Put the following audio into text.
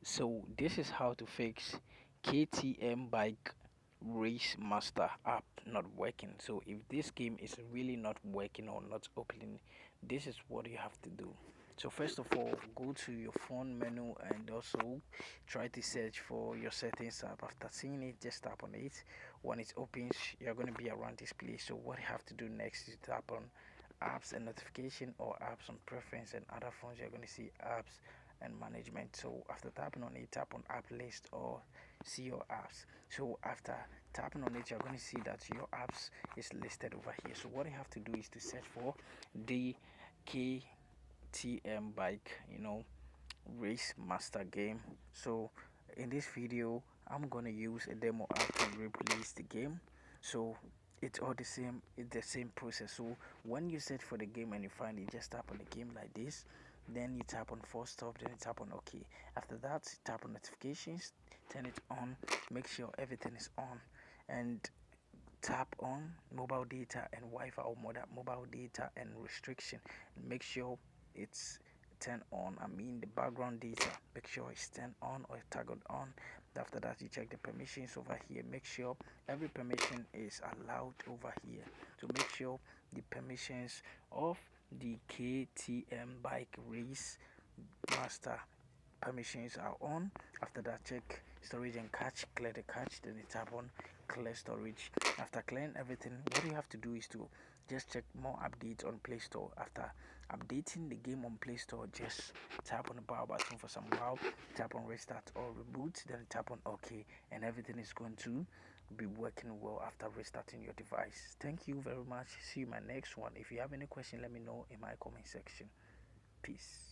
So this is how to fix KTM Bike Race Master app not working. So if this game is really not working or not opening, this is what you have to do. So first of all, go to your phone menu and also try to search for your settings app. After seeing it, just tap on it. When it opens, you're going to be around this place. So what you have to do next is tap on apps and notification or apps on preference, and other phones you're going to see apps and management. So after tapping on it, tap on app list or see your apps. So after tapping on it, you're going to see that your apps is listed over here. So what you have to do is to search for the KTM bike, race master game. So in this video, I'm gonna use a demo app to replace the game. So it's all the same, it's the same process. So when you search for the game and you find it, just tap on the game like this, then you tap on force stop, then you tap on OK. After that, tap on notifications, turn it on, make sure everything is on, and tap on mobile data and Wi-Fi or mobile data and restriction. Make sure it's turned on. I mean the background data. Make sure it's turned on or toggled on. After that, you check the permissions over here. Make sure every permission is allowed over here. To make sure the permissions of the KTM Bike Race Master permissions are on. After that, check storage and cache, clear the cache, then you tap on clear storage. After clearing everything, what you have to do is to just check more updates on Play Store. After updating the game on Play Store, just tap on the power button for some while, tap on restart or reboot, then tap on OK, and everything is going to be working well after restarting your device. Thank you very much. See you in my next one. If you have any question, let me know in my comment section. Peace.